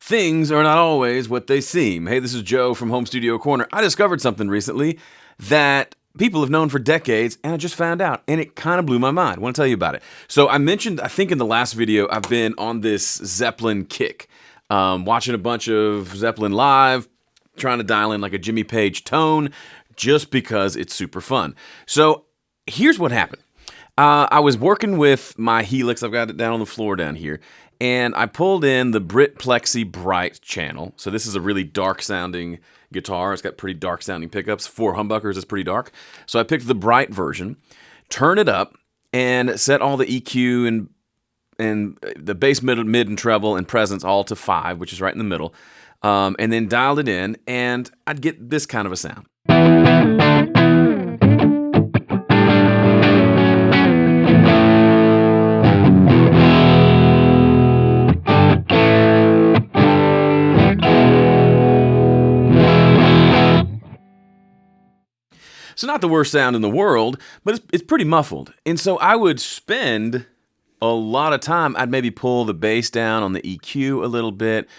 Things are not always what they seem. Hey, this is Joe from Home Studio Corner. I discovered something recently that people have known for decades, and I just found out, and it kind of blew my mind. I want to tell you about it. So I mentioned, I think in the last video, I've been on this Zeppelin kick, watching a bunch of Zeppelin live, trying to dial in like a Jimmy Page tone, just because it's super fun. So here's what happened. I was working with my Helix. I've got it down on the floor down here. And I pulled in the Brit Plexi Bright channel. So this is a really dark sounding guitar. It's got pretty dark sounding pickups. For humbuckers, it's pretty dark. So I picked the Bright version, turned it up, and set all the EQ and the bass, mid, and treble and presence all to 5, which is right in the middle. And then dialed it in, and I'd get this kind of a sound. So not the worst sound in the world, but it's pretty muffled. And so I would spend a lot of time. I'd maybe pull the bass down on the EQ a little bit,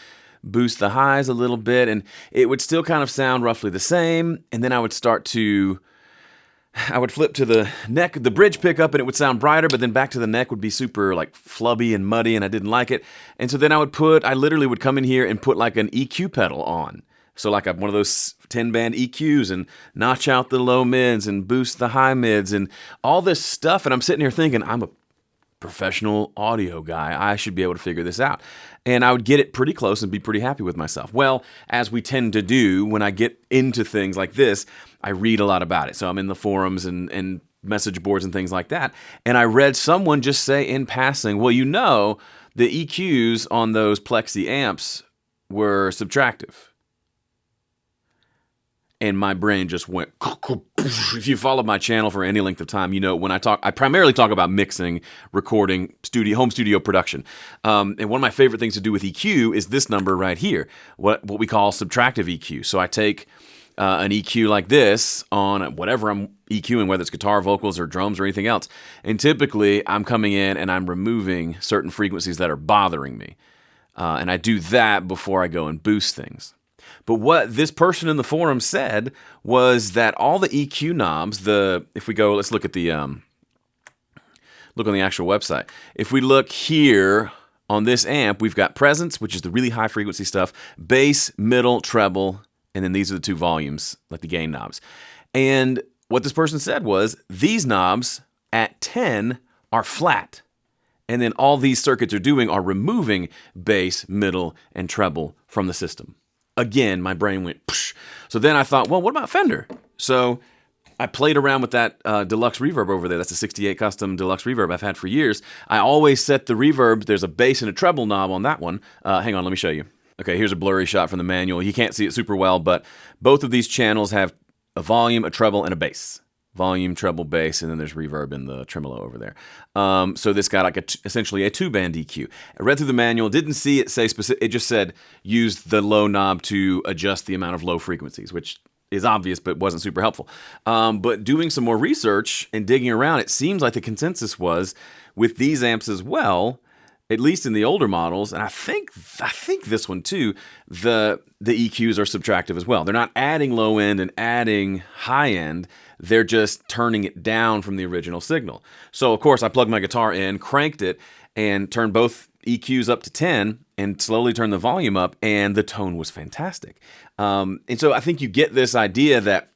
boost the highs a little bit, and it would still kind of sound roughly the same. And then I would flip to the neck, the bridge pickup, and it would sound brighter, but then back to the neck would be super like flubby and muddy, and I didn't like it. And so then I literally would come in here and put like an EQ pedal on. So like one of those 10-band EQs and notch out the low mids and boost the high mids and all this stuff. And I'm sitting here thinking, I'm a professional audio guy. I should be able to figure this out. And I would get it pretty close and be pretty happy with myself. Well, as we tend to do when I get into things like this, I read a lot about it. So I'm in the forums and message boards and things like that. And I read someone just say in passing, well, the EQs on those Plexi amps were subtractive. And my brain just went, if you followed my channel for any length of time, when I primarily talk about mixing, recording, home studio production. And one of my favorite things to do with EQ is this number right here, what we call subtractive EQ. So I take an EQ like this on whatever I'm EQing, whether it's guitar, vocals, or drums, or anything else. And typically, I'm coming in and I'm removing certain frequencies that are bothering me. And I do that before I go and boost things. But what this person in the forum said was that all the EQ knobs, let's look at look on the actual website. If we look here on this amp, we've got presence, which is the really high frequency stuff, bass, middle, treble, and then these are the two volumes, like the gain knobs. And what this person said was these knobs at 10 are flat. And then all these circuits are doing are removing bass, middle, and treble from the system. Again, my brain went, psh. So then I thought, well, what about Fender? So I played around with that deluxe reverb over there. That's a 68 custom deluxe reverb I've had for years. I always set the reverb. There's a bass and a treble knob on that one. Hang on, let me show you. Okay, here's a blurry shot from the manual. You can't see it super well, but both of these channels have a volume, a treble, and a bass. Volume, treble, bass, and then there's reverb in the tremolo over there. So this got like essentially a 2-band EQ. I read through the manual, didn't see it say specific. It just said use the low knob to adjust the amount of low frequencies, which is obvious but wasn't super helpful. But doing some more research and digging around, it seems like the consensus was with these amps as well, at least in the older models, and I think this one too, the EQs are subtractive as well. They're not adding low end and adding high end. They're just turning it down from the original signal. So, of course, I plugged my guitar in, cranked it, and turned both EQs up to 10 and slowly turned the volume up, and the tone was fantastic. And so I think you get this idea that,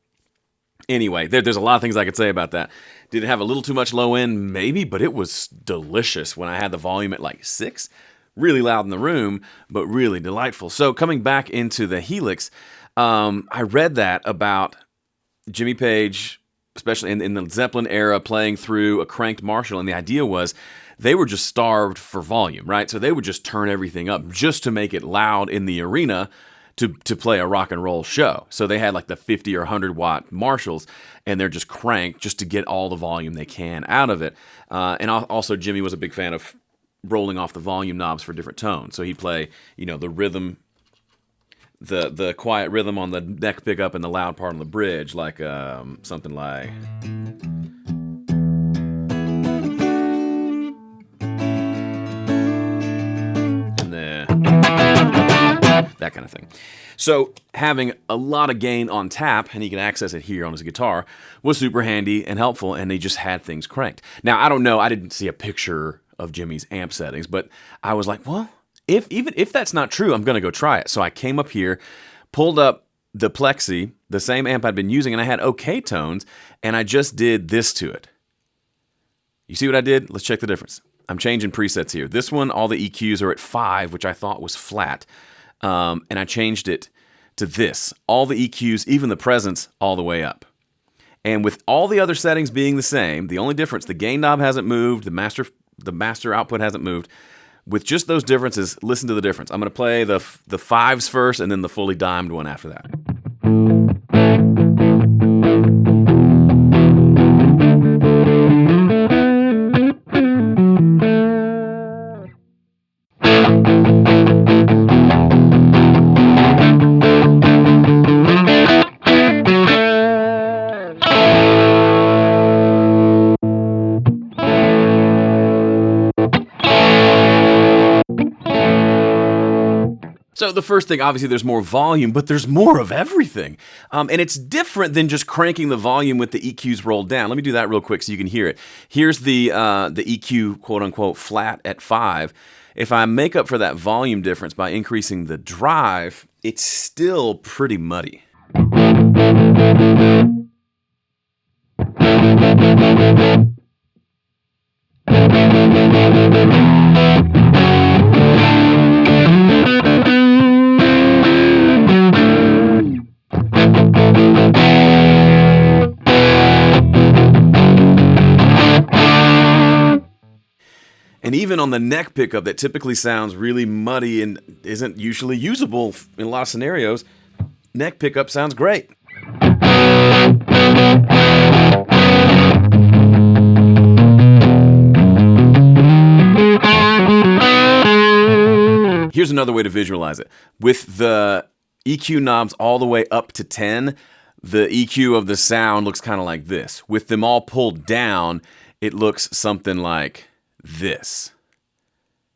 anyway, there's a lot of things I could say about that. Did it have a little too much low end? Maybe, but it was delicious when I had the volume at like 6. Really loud in the room, but really delightful. So coming back into the Helix, I read that about Jimmy Page, especially in the Zeppelin era, playing through a cranked Marshall, and the idea was they were just starved for volume, right? So they would just turn everything up just to make it loud in the arena to play a rock and roll show. So they had like the 50 or 100 watt Marshalls, and they're just cranked just to get all the volume they can out of it. And also Jimmy was a big fan of rolling off the volume knobs for different tones. So he'd play, the rhythm, the quiet rhythm on the neck pickup and the loud part on the bridge, like something like. And then. that kind of thing. So having a lot of gain on tap, and he can access it here on his guitar, was super handy and helpful, and they just had things cranked. Now, I don't know, I didn't see a picture of Jimmy's amp settings, but I was like, well, even if that's not true, I'm going to go try it. So I came up here, pulled up the Plexi, the same amp I'd been using, and I had okay tones, and I just did this to it. You see what I did? Let's check the difference. I'm changing presets here. This one, all the EQs are at 5, which I thought was flat. And I changed it to this. All the EQs, even the presence, all the way up. And with all the other settings being the same, the only difference, the gain knob hasn't moved, the master output hasn't moved. With just those differences, listen to the difference. I'm going to play the 5s first and then the fully dimed one after that. So the first thing, obviously, there's more volume, but there's more of everything. And it's different than just cranking the volume with the EQs rolled down. Let me do that real quick so you can hear it. Here's the EQ, quote-unquote, flat at 5. If I make up for that volume difference by increasing the drive, it's still pretty muddy. And even on the neck pickup that typically sounds really muddy and isn't usually usable in a lot of scenarios, neck pickup sounds great. Here's another way to visualize it. With the EQ knobs all the way up to 10, the EQ of the sound looks kind of like this. With them all pulled down, it looks something like this,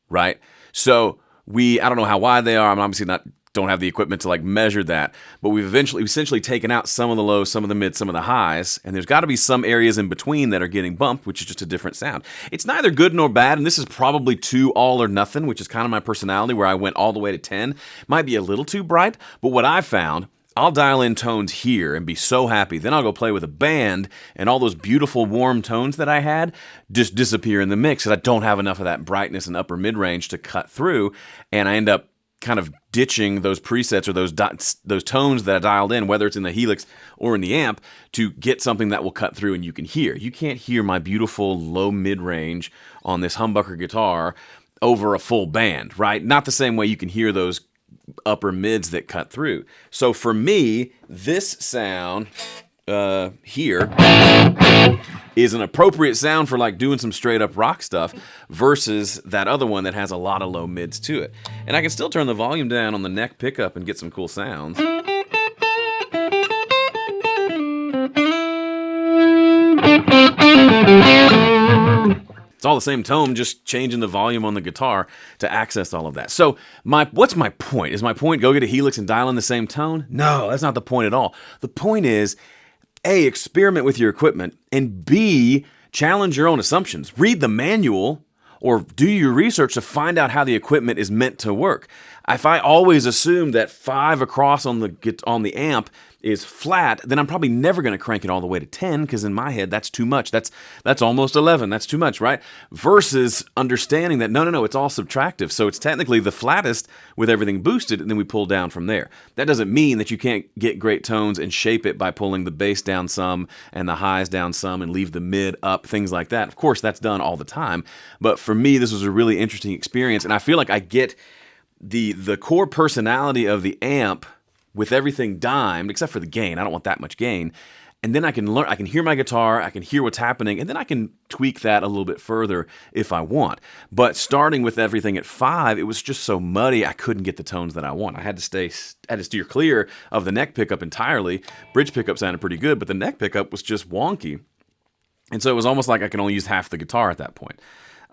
right? So I don't know how wide they are. I'm obviously don't have the equipment to like measure that, but we've essentially taken out some of the lows, some of the mids, some of the highs, and there's got to be some areas in between that are getting bumped, which is just a different sound. It's neither good nor bad, and this is probably too all or nothing, which is kind of my personality where I went all the way to 10. Might be a little too bright, but what I found, I'll dial in tones here and be so happy. Then I'll go play with a band, and all those beautiful warm tones that I had just disappear in the mix because I don't have enough of that brightness and upper mid-range to cut through, and I end up kind of ditching those presets or those tones that I dialed in, whether it's in the Helix or in the amp, to get something that will cut through and you can hear. You can't hear my beautiful low mid-range on this humbucker guitar over a full band, right? Not the same way you can hear those upper mids that cut through. So for me, this sound here is an appropriate sound for like doing some straight up rock stuff versus that other one that has a lot of low mids to it. And I can still turn the volume down on the neck pickup and get some cool sounds. It's all the same tone, just changing the volume on the guitar to access all of that. So what's my point? Is my point go get a Helix and dial in the same tone? No, that's not the point at all. The point is, A, experiment with your equipment, and B, challenge your own assumptions. Read the manual or do your research to find out how the equipment is meant to work. If I always assume that 5 across on the amp is flat, then I'm probably never going to crank it all the way to 10 because in my head that's too much. That's almost 11. That's too much, right? Versus understanding that no, it's all subtractive. So it's technically the flattest with everything boosted, and then we pull down from there. That doesn't mean that you can't get great tones and shape it by pulling the bass down some and the highs down some and leave the mid up, things like that. Of course, that's done all the time. But for me, this was a really interesting experience, and I feel like I get the core personality of the amp with everything dimed, except for the gain. I don't want that much gain. And then I can hear my guitar, I can hear what's happening, and then I can tweak that a little bit further if I want. But starting with everything at 5, it was just so muddy, I couldn't get the tones that I want. I had to steer clear of the neck pickup entirely. Bridge pickup sounded pretty good, but the neck pickup was just wonky. And so it was almost like I could only use half the guitar at that point.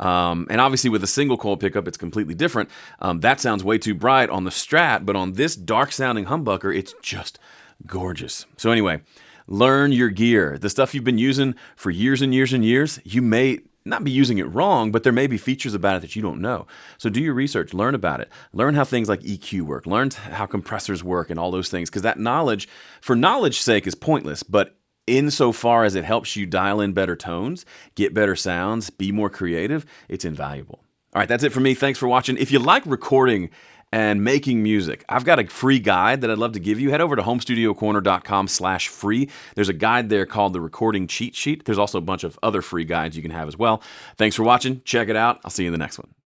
And obviously with a single coil pickup, it's completely different. That sounds way too bright on the Strat, but on this dark sounding humbucker, it's just gorgeous. So anyway, learn your gear. The stuff you've been using for years and years and years, you may not be using it wrong, but there may be features about it that you don't know. So do your research, learn about it. Learn how things like EQ work, learn how compressors work and all those things, because that knowledge, for knowledge's sake, is pointless, but insofar as it helps you dial in better tones, get better sounds, be more creative, it's invaluable. All right, that's it for me. Thanks for watching. If you like recording and making music, I've got a free guide that I'd love to give you. Head over to homestudiocorner.com/free. There's a guide there called the Recording Cheat Sheet. There's also a bunch of other free guides you can have as well. Thanks for watching. Check it out. I'll see you in the next one.